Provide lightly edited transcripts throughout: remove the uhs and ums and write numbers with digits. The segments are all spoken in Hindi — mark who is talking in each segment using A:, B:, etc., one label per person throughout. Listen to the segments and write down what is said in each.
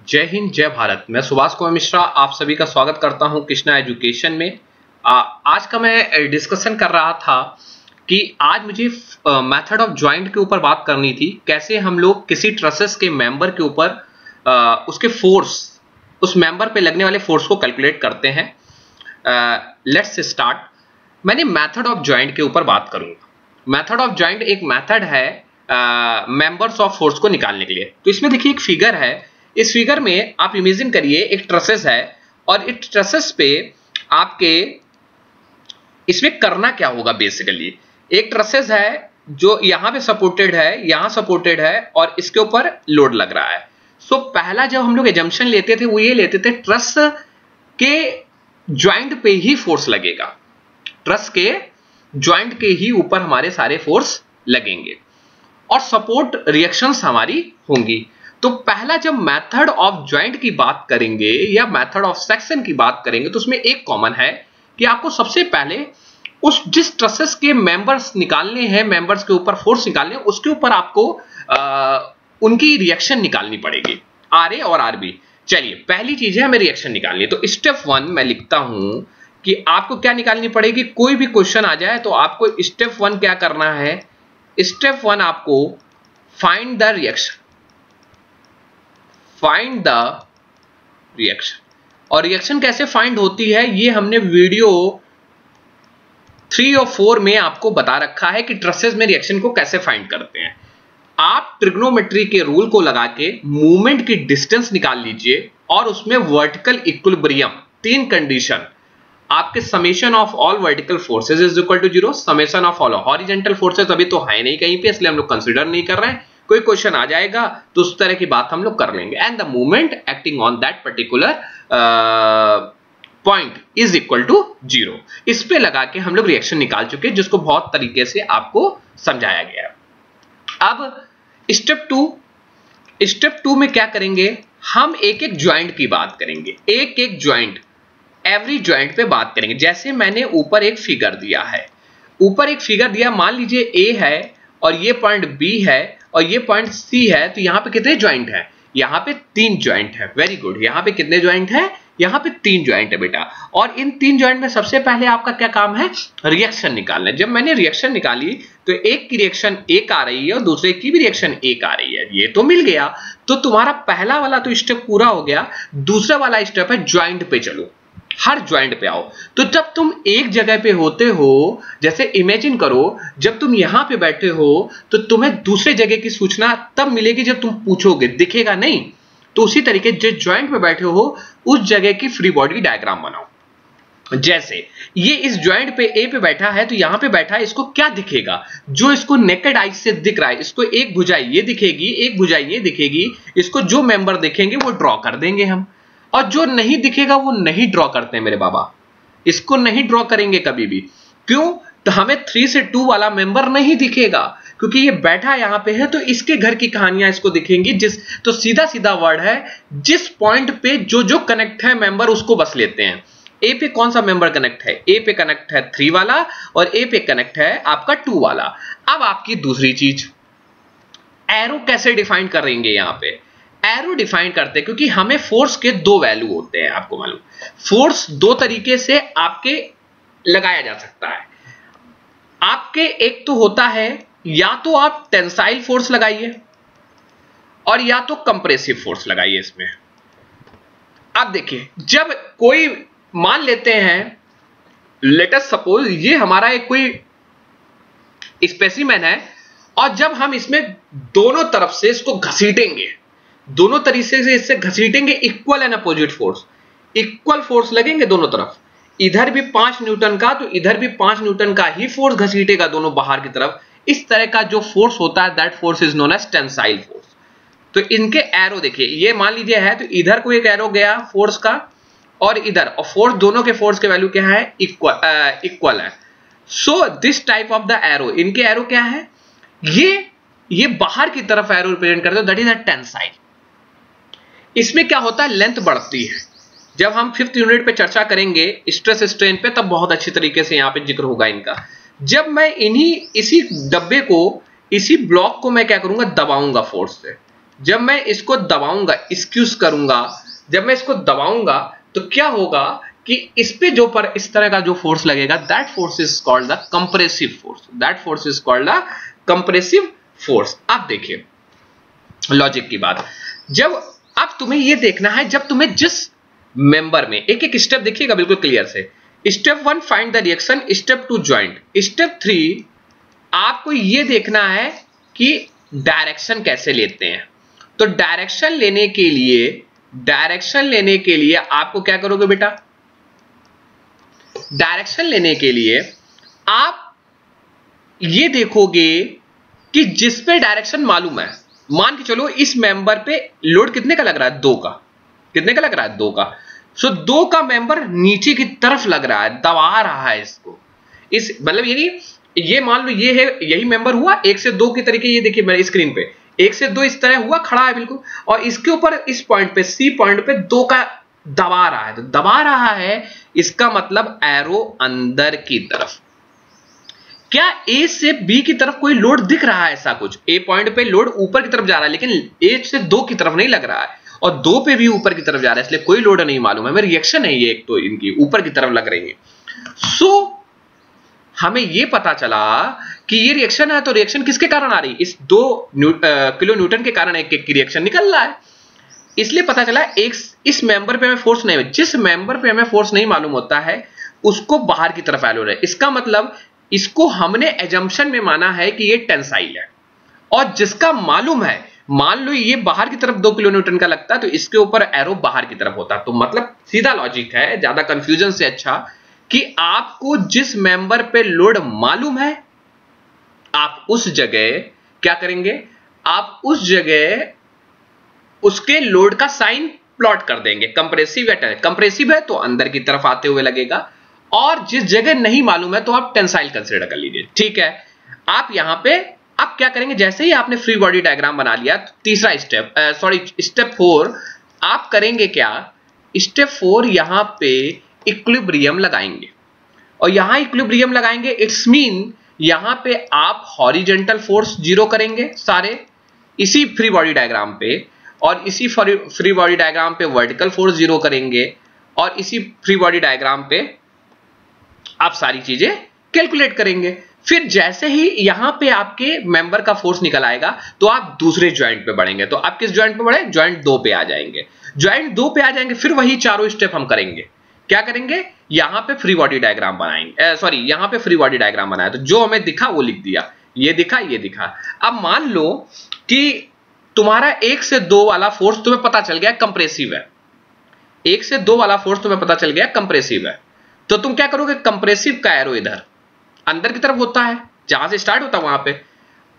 A: जय हिंद, जय भारत। मैं सुभाष कुमार मिश्रा आप सभी का स्वागत करता हूं कृष्णा एजुकेशन में। आज का मैं डिस्कशन कर रहा था कि आज मुझे मेथड ऑफ ज्वाइंट के ऊपर बात करनी थी। कैसे हम लोग किसी ट्रसेस के मेंबर के ऊपर उसके फोर्स, उस मेंबर पे लगने वाले फोर्स को कैलकुलेट करते हैं। Let's start. मैंने मेथड ऑफ ज्वाइंट के ऊपर बात करूंगा। मेथड ऑफ ज्वाइंट एक मेथड है मेंबर्स ऑफ फोर्स को निकालने के लिए। तो इसमें देखिए एक फिगर है। इस फिगर में आप इमेजिन करिए एक ट्रसेस है और इस ट्रसेस पे आपके इसमें करना क्या होगा। बेसिकली एक ट्रसेस है जो यहां पे सपोर्टेड है, यहां सपोर्टेड है और इसके ऊपर लोड लग रहा है। सो पहला जब हम लोग एजम्पशन लेते थे वो ये लेते थे ट्रस के ज्वाइंट पे ही फोर्स लगेगा, ट्रस के ज्वाइंट के ही ऊपर हमारे सारे फोर्स लगेंगे और सपोर्ट रिएक्शंस हमारी होंगी। तो पहला जब मेथड ऑफ ज्वाइंट की बात करेंगे या मेथड ऑफ सेक्शन की बात करेंगे तो उसमें एक कॉमन है कि आपको सबसे पहले उस जिस ट्रसेस के मेंबर्स निकालने हैं, मेंबर्स के ऊपर फोर्स निकालने हैं, उसके ऊपर आपको उनकी रिएक्शन निकालनी पड़ेगी, आरए और आरबी। चलिए पहली चीज है हमें रिएक्शन निकालनी है। तो स्टेप 1 मैं लिखता हूं कि आपको क्या निकालनी पड़ेगी। कोई भी क्वेश्चन आ जाए तो आपको स्टेप 1 क्या करना है। स्टेप 1 आपको find the reaction, find the reaction. और रिएक्शन कैसे फाइंड होती है ये हमने वीडियो 3 और 4 में आपको बता रखा है कि ट्रसेस में रिएक्शन को कैसे फाइंड करते हैं। आप ट्रिग्नोमेट्री के रूल को लगा के मूवमेंट की डिस्टेंस निकाल लीजिए और उसमें वर्टिकल इक्विलिब्रियम, 3 कंडीशन आपके summation of all vertical forces is equal to 0, summation of all horizontal forces अभी तो है नहीं कहीं पे, इसलिए हम लोग कंसीडर नहीं कर रहे हैं। कोई क्वेश्चन आ जाएगा तो उस तरह की बात हम लोग कर लेंगे। And the movement acting on that particular point is equal to 0। इस पे लगा के हम लोग रिएक्शन निकाल चुके हैं जिसको बहुत तरीके से आपको समझाया गया है। अब स्टेप 2 में क्या करेंगे, हम एक एक ज्वाइंट की बात करेंगे, एक एक ज्वाइंट, एवरी ज्वाइंट पे बात करेंगे। जैसे मैंने ऊपर एक फिगर दिया है, ऊपर एक फिगर दिया, मान लीजिए ए है और ये पॉइंट बी है और ये पॉइंट सी है। तो यहां पे कितने ज्वाइंट है, यहां पे 3 ज्वाइंट है। Very good. यहां पे कितने ज्वाइंट है, यहां पे 3 ज्वाइंट है बेटा। और इन 3 ज्वाइंट में सबसे पहले आपका क्या काम है, रिएक्शन निकालना है। जब मैंने रिएक्शन निकाली तो एक की रिएक्शन एक आ रही है और दूसरे की भी रिएक्शन एक आ रही है, ये तो मिल गया। तो तुम्हारा पहला वाला तो स्टेप पूरा हो गया। दूसरा वाला स्टेप है ज्वाइंट पे चलो, हर ज्वाइंट पे आओ। तो जब तुम एक जगह पे होते हो, जैसे इमेजिन करो जब तुम यहां पे बैठे हो तो तुम्हें दूसरे जगह की सूचना तब मिलेगी जब तुम पूछोगे, दिखेगा नहीं। तो उसी तरीके जिस ज्वाइंट पे बैठे हो उस जगह की फ्री बॉडी डायग्राम बनाओ। जैसे ये इस ज्वाइंट पे ए पे बैठा है तो यहां पे बैठा है, इसको क्या दिखेगा, जो इसको नेकेड आई से दिख रहा है, इसको एक भुजाई ये दिखेगी, एक भुजाई ये दिखेगी। इसको जो मेंबर दिखेंगे वो ड्रॉ कर देंगे हम, और जो नहीं दिखेगा वो नहीं ड्रॉ करते हैं मेरे बाबा, इसको नहीं ड्रॉ करेंगे कभी भी। क्यों, तो हमें 3 से 2 वाला मेंबर नहीं दिखेगा क्योंकि ये बैठा यहां पे है तो इसके घर की कहानियां इसको दिखेंगी। तो सीधा सीधा वर्ड है, जिस पॉइंट पे जो जो कनेक्ट है मेंबर उसको बस लेते हैं। ए पे कौन सा मेंबर कनेक्ट है, ए पे कनेक्ट है 3 वाला और ए पे कनेक्ट है आपका 2 वाला। अब आपकी दूसरी चीज, एरो कैसे डिफाइन करेंगे। यहां पे एरो डिफाइन करते हैं क्योंकि हमें फोर्स के 2 वैल्यू होते हैं। आपको मालूम, फोर्स 2 तरीके से आपके लगाया जा सकता है। आपके एक तो होता है या तो आप टेंसाइल फोर्स लगाइए और या तो कंप्रेसिव फोर्स लगाइए इसमें। अब देखिए, जब कोई मान लेते हैं, लेट अस सपोज ये हमारा एक कोई स्पेसिमेन है और जब हम इसमें दोनों तरफ से इसको घसीटेंगे, दोनों तरीके से इससे घसीटेंगे, equal and opposite force, equal force लगेंगे दोनों तरफ। इधर भी 5 न्यूटन का तो इधर भी 5 न्यूटन का ही फोर्स घसीटेगा दोनों बाहर की तरफ। इस तरह का जो फोर्स होता है that force is known as tensile force. तो इनके एरो देखिए, ये मान लीजिए है तो इधर को एक एरो गया फोर्स का और इधर, और फोर्स दोनों के फोर्स के वैल्यू क्या है, इक्वल है। So this type of the arrow, इनके एरो क्या है, ये बाहर की तरफ एरो रिप्रेजेंट करते हैं, दैट इज अ टेंसाइल। इसमें क्या होता है, लेंथ बढ़ती है। जब हम 5th यूनिट पे चर्चा करेंगे स्ट्रेस स्ट्रेन पे तब बहुत अच्छी तरीके से यहां पे जिक्र होगा इनका। जब मैं इसी डब्बे को, इसी ब्लॉक को मैं क्या करूंगा, दबाऊंगा फोर्स से, जब मैं इसको दबाऊंगा, स्क्यूज करूंगा, जब मैं इसको दबाऊंगा तो क्या होगा कि इस पे जो पर इस तरह का जो फोर्स लगेगा, that force is called the compressive force, that force is called the compressive force. आप देखिए लॉजिक की बात, जब अब तुम्हें यह देखना है, जब तुम्हें जिस मेंबर में एक एक स्टेप देखिएगा बिल्कुल क्लियर से, step 1 find the reaction, step 2 joint, step 3 आपको यह देखना है कि डायरेक्शन कैसे लेते हैं। तो डायरेक्शन लेने के लिए आपको क्या करोगे बेटा, डायरेक्शन लेने के लिए आप ये देखोगे कि जिस पे डायरेक्शन मालूम है, मान के चलो इस मेंबर पे लोड कितने का लग रहा है, 2 का, कितने का लग रहा है, 2 का। सो 2 का मेंबर नीचे की तरफ लग रहा है, दबा रहा है इसको, इस मतलब ये मान लो ये है, यही मेंबर हुआ 1 से 2 के तरीके, ये देखिए मेरे स्क्रीन पे 1 से 2 इस तरह हुआ, खड़ा है बिल्कुल, और इसके ऊपर इस पॉइंट पे, सी पॉइंट पे 2 का दबा रहा है। तो दबा रहा है इसका मतलब एरो अंदर की तरफ। क्या ए से बी की तरफ कोई लोड दिख रहा है? ऐसा कुछ ए पॉइंट पे लोड ऊपर की तरफ जा रहा है, लेकिन ए से 2 की तरफ नहीं लग रहा है, और 2 पे भी ऊपर की तरफ जा रहा है, इसलिए कोई लोड नहीं मालूम है। मेरी रिएक्शन है ये, एक तो इनकी ऊपर की तरफ लग रही है। सो हमें ये पता चला कि ये रिएक्शन है, तो रिएक्शन किसके कारण आ रही है? इस 2 किलो न्यूटन के कारण एक की रिएक्शन निकल रहा है। इसलिए पता चला एक इस मेंबर पे हमें फोर्स नहीं, जिस मेंबर पे हमें फोर्स नहीं मालूम होता है उसको बाहर की तरफ एलो है। इसका मतलब इसको हमने एजम्पशन में माना है कि ये टेंसाइल है, और जिसका मालूम है, मान लो ये बाहर की तरफ 2 किलो न्यूटन का लगता है, तो इसके ऊपर एरो बाहर की तरफ होता है। तो मतलब सीधा लॉजिक है, ज्यादा कंफ्यूजन से अच्छा कि आपको जिस मेंबर पे लोड मालूम है, आप उस जगह क्या करेंगे, आप उस जगह उसके लोड का साइन प्लॉट कर देंगे। कंप्रेसिव है, कंप्रेसिव है तो अंदर की तरफ आते हुए लगेगा, और जिस जगह नहीं मालूम है तो आप टेंसाइल कंसीडर कर लीजिए। ठीक है, आप यहां पे आप क्या करेंगे, जैसे ही आपने फ्री बॉडी डायग्राम बना लिया, तीसरा स्टेप, स्टेप 4 आप करेंगे क्या, स्टेप 4 यहां पे इक्विलिब्रियम लगाएंगे, और यहां इक्विलिब्रियम लगाएंगे, इट्स मीन यहां पे आप हॉरिजॉन्टल फोर्स 0 करेंगे सारे इसी फ्री बॉडी डायग्राम पे, और इसी फ्री बॉडी डायग्राम पे वर्टिकल फोर्स 0 करेंगे, और इसी फ्री बॉडी डायग्राम पे आप सारी चीजें कैलकुलेट करेंगे। फिर जैसे ही यहां पे आपके मेंबर का फोर्स निकल आएगा तो आप दूसरे ज्वाइंट पे बढ़ेंगे। तो आप किस ज्वाइंट पे बढ़े, ज्वाइंट 2 पे आ जाएंगे, ज्वाइंट 2 पे आ जाएंगे। फिर वही चारों स्टेप हम करेंगे, क्या करेंगे, यहां पे फ्री बॉडी डायग्राम बनाएंगे, सॉरी यहां पे फ्री बॉडी डायग्राम बनाया, तो जो हमें दिखा वो लिख दिया, ये दिखा ये दिखा। अब मान लो कि तुम्हारा 1 से 2 वाला फोर्स तुम्हें पता चल गया कंप्रेसिव है, 1 से 2 वाला फोर्स तुम्हें पता चल गया कंप्रेसिव है, तो तुम क्या करोगे, कंप्रेसिव का एरो इधर अंदर की तरफ होता है, जहां से स्टार्ट होता है वहां पे,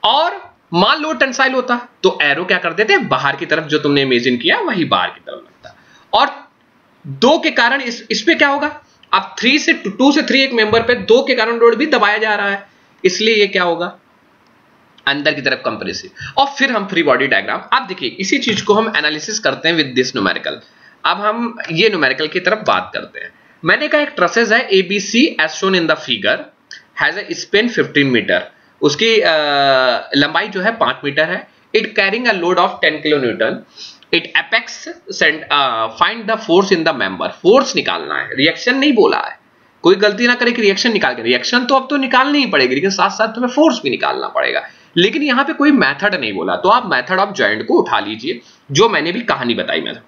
A: और मान लो टेंसाइल होता तो एरो क्या कर देते, बाहर की तरफ, जो तुमने इमेजिन किया वही बाहर की तरफ लगता। और 2 के कारण इस पे क्या होगा, अब 2 से 3 एक मेंबर पे 2 के कारण लोड भी दबाया जा रहा है, इसलिए ये क्या होगा, अंदर की तरफ कंप्रेसिव। और फिर हम फ्री बॉडी डायग्राम, आप देखिए इसी चीज को हम एनालिसिस करते हैं विद दिस न्यूमेरिकल। अब हम ये न्यूमेरिकल की तरफ बात करते हैं। मैंने कहा एक ट्रसेस है ABC as shown in the figure, has a span 15 metre, उसकी लंबाई जो है 5 मीटर है। It carrying a load of 10 kilo newton, it apex find the force in the member, force निकालना है, रिएक्शन नहीं बोला है, कोई गलती ना करे कि रिएक्शन निकाल के, रिएक्शन तो अब तो निकालनी ही पड़ेगी, लेकिन साथ साथ तुम्हें फोर्स भी निकालना पड़ेगा। लेकिन यहां पे कोई मेथड नहीं बोला, तो आप मेथड ऑफ ज्वाइंट को उठा लीजिए, जो मैंने भी कहानी बताई मैंने।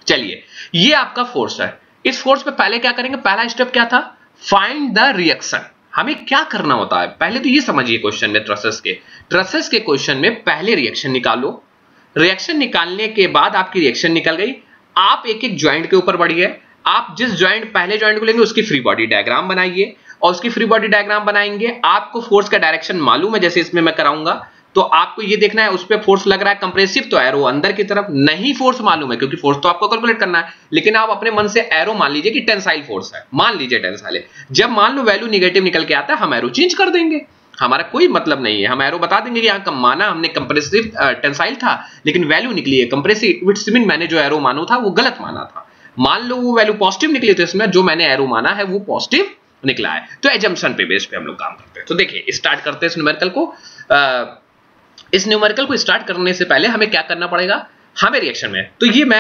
A: चलिए ये आपका फोर्स है, इस फोर्स पे पहले क्या करेंगे, पहला स्टेप क्या था, फाइंड द रिएक्शन। हमें क्या करना होता है, पहले तो ये समझिए क्वेश्चन में, ट्रसेस के क्वेश्चन में पहले रिएक्शन निकालो, रिएक्शन निकालने के बाद आपकी रिएक्शन निकल गई, आप एक एक ज्वाइंट के ऊपर बढ़िए, आप जिस ज्वाइंट पहले ज्वाइंट को लेंगे उसकी फ्री बॉडी डायग्राम बनाइए, और उसकी फ्री बॉडी डायग्राम बनाएंगे, आपको फोर्स का डायरेक्शन मालूम है, जैसे इसमें मैं कराऊंगा, तो आपको ये देखना है उस पे फोर्स लग रहा है कंप्रेसिव, तो एरो अंदर की तरफ, नहीं फोर्स मालूम है क्योंकि फोर्स तो आपको कैलकुलेट करना है, लेकिन आप अपने मन से एरो मान लीजिए कि टेंसाइल फोर्स है, मान लीजिए टेंसाइल है। जब मान लो वैल्यू निगेटिव निकल के आता है, हम एरो चेंज कर देंगे, हमारा कोई मतलब नहीं है, हम एरो बता देंगे कि यहां माना हमने कंप्रेसिव टेंसाइल था, लेकिन वैल्यू निकली है कंप्रेसिव, इट्स मीन मैंने जो एरो माना था वो गलत माना था। मान लो वो वैल्यू पॉजिटिव निकली, तो इसमें जो मैंने एरो माना है वो पॉजिटिव निकला है। तो एजम्पशन पे बेस पे हम लोग काम करते हैं। तो देखिए स्टार्ट करते हैं इस न्यूमेरिकल को। इस न्यूमेरिकल को स्टार्ट करने से पहले हमें क्या करना पड़ेगा, हमें रिएक्शन में, तो ये मैं